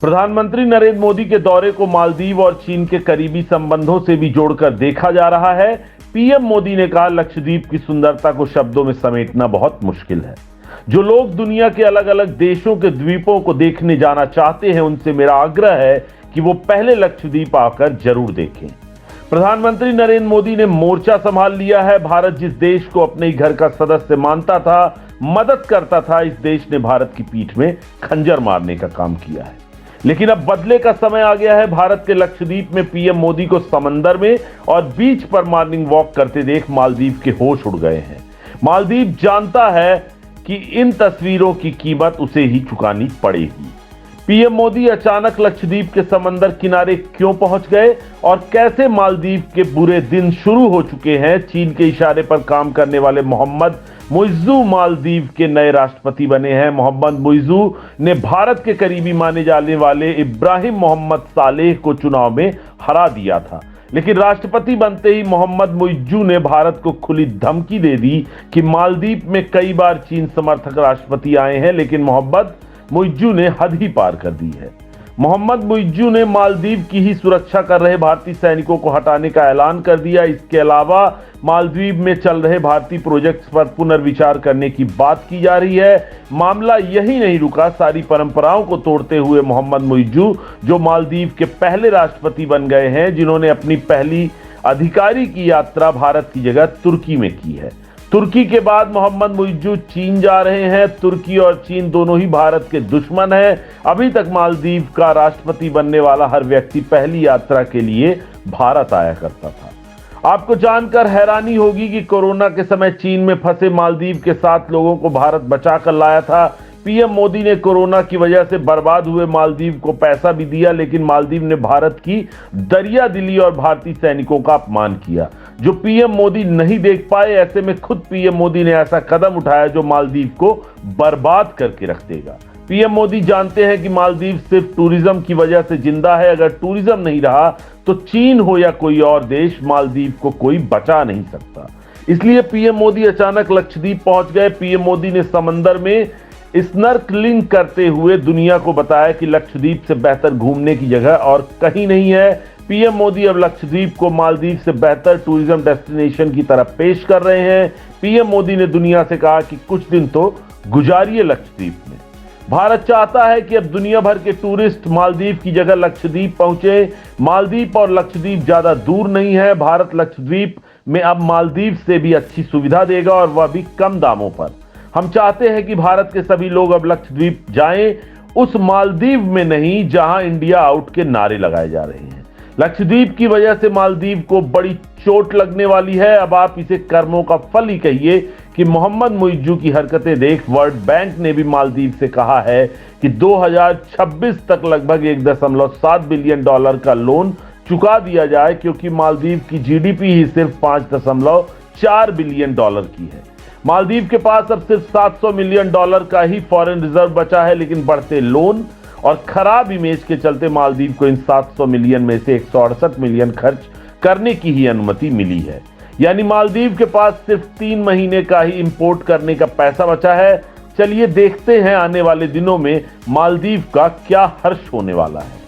प्रधानमंत्री नरेंद्र मोदी के दौरे को मालदीव और चीन के करीबी संबंधों से भी जोड़कर देखा जा रहा है। पीएम मोदी ने कहा, लक्षद्वीप की सुंदरता को शब्दों में समेटना बहुत मुश्किल है। जो लोग दुनिया के अलग अलग देशों के द्वीपों को देखने जाना चाहते हैं, उनसे मेरा आग्रह है कि वो पहले लक्षद्वीप आकर जरूर देखें। प्रधानमंत्री नरेंद्र मोदी ने मोर्चा संभाल लिया है। भारत जिस देश को अपने ही घर का सदस्य मानता था, मदद करता था, इस देश ने भारत की पीठ में खंजर मारने का काम किया है। लेकिन अब बदले का समय आ गया है। भारत के लक्षद्वीप में पीएम मोदी को समंदर में और बीच पर मॉर्निंग वॉक करते देख मालदीव के होश उड़ गए हैं। मालदीव जानता है कि इन तस्वीरों की कीमत उसे ही चुकानी पड़ेगी। पीएम मोदी अचानक लक्षद्वीप के समंदर किनारे क्यों पहुंच गए और कैसे मालदीव के बुरे दिन शुरू हो चुके हैं। चीन के इशारे पर काम करने वाले मोहम्मद मुइज्जू मालदीव के नए राष्ट्रपति बने हैं। मोहम्मद मुइज्जू ने भारत के करीबी माने जाने वाले इब्राहिम मोहम्मद सालेह को चुनाव में हरा दिया था, लेकिन राष्ट्रपति बनते ही मोहम्मद मुइज्जू ने भारत को खुली धमकी दे दी कि मालदीव में कई बार चीन समर्थक राष्ट्रपति आए हैं, लेकिन मोहम्मद मुइज्जू ने हद ही पार कर दी है। मोहम्मद मुइज्जू ने मालदीव की ही सुरक्षा कर रहे भारतीय सैनिकों को हटाने का ऐलान कर दिया। इसके अलावा मालदीव में चल रहे भारतीय प्रोजेक्ट्स पर पुनर्विचार करने की बात की जा रही है। मामला यही नहीं रुका। सारी परंपराओं को तोड़ते हुए मोहम्मद मुइज्जू, जो मालदीव के पहले राष्ट्रपति बन गए हैं, जिन्होंने अपनी पहली अधिकारी की यात्रा भारत की जगह तुर्की में की है। तुर्की के बाद मोहम्मद मुइज्जू चीन जा रहे हैं। तुर्की और चीन दोनों ही भारत के दुश्मन हैं। अभी तक मालदीव का राष्ट्रपति बनने वाला हर व्यक्ति पहली यात्रा के लिए भारत आया करता था। आपको जानकर हैरानी होगी कि कोरोना के समय चीन में फंसे मालदीव के 7 लोगों को भारत बचाकर लाया था। पीएम मोदी ने कोरोना की वजह से बर्बाद हुए मालदीव को पैसा भी दिया, लेकिन मालदीव ने भारत की दरिया दिली और भारतीय सैनिकों का अपमान किया, जो पीएम मोदी नहीं देख पाए। ऐसे में खुद पीएम मोदी ने ऐसा कदम उठाया जो मालदीव को बर्बाद करके रख देगा। पीएम मोदी जानते हैं कि मालदीव सिर्फ टूरिज्म की वजह से जिंदा है। अगर टूरिज्म नहीं रहा तो चीन हो या कोई और देश, मालदीव को कोई बचा नहीं सकता। इसलिए पीएम मोदी अचानक लक्षद्वीप पहुंच गए। पीएम मोदी ने समंदर में स्नर्कलिंग करते हुए दुनिया को बताया कि लक्षद्वीप से बेहतर घूमने की जगह और कहीं नहीं है। पीएम मोदी अब लक्षद्वीप को मालदीव से बेहतर टूरिज्म डेस्टिनेशन की तरफ पेश कर रहे हैं। पीएम मोदी ने दुनिया से कहा कि कुछ दिन तो गुजारिए लक्षद्वीप में। भारत चाहता है कि अब दुनिया भर के टूरिस्ट मालदीव की जगह लक्षद्वीप पहुंचे। मालदीव और लक्षद्वीप ज्यादा दूर नहीं है। भारत लक्षद्वीप में अब मालदीव से भी अच्छी सुविधा देगा और वह भी कम दामों पर। हम चाहते हैं कि भारत के सभी लोग अब लक्षद्वीप जाएं, उस मालदीव में नहीं जहां इंडिया आउट के नारे लगाए जा रहे हैं। लक्षद्वीप की वजह से मालदीव को बड़ी चोट लगने वाली है। अब आप इसे कर्मों का फल ही कहिए कि मोहम्मद मुइज्जू की हरकतें देख वर्ल्ड बैंक ने भी मालदीव से कहा है कि 2026 तक लगभग $1.7 बिलियन का लोन चुका दिया जाए, क्योंकि मालदीव की जीडीपी ही सिर्फ $5.4 बिलियन की है। मालदीव के पास अब सिर्फ $700 मिलियन का ही फॉरेन रिजर्व बचा है, लेकिन बढ़ते लोन और खराब इमेज के चलते मालदीव को इन 700 मिलियन में से 168 मिलियन खर्च करने की ही अनुमति मिली है। यानी मालदीव के पास सिर्फ 3 महीने का ही इंपोर्ट करने का पैसा बचा है। चलिए देखते हैं आने वाले दिनों में मालदीव का क्या हर्ष होने वाला है।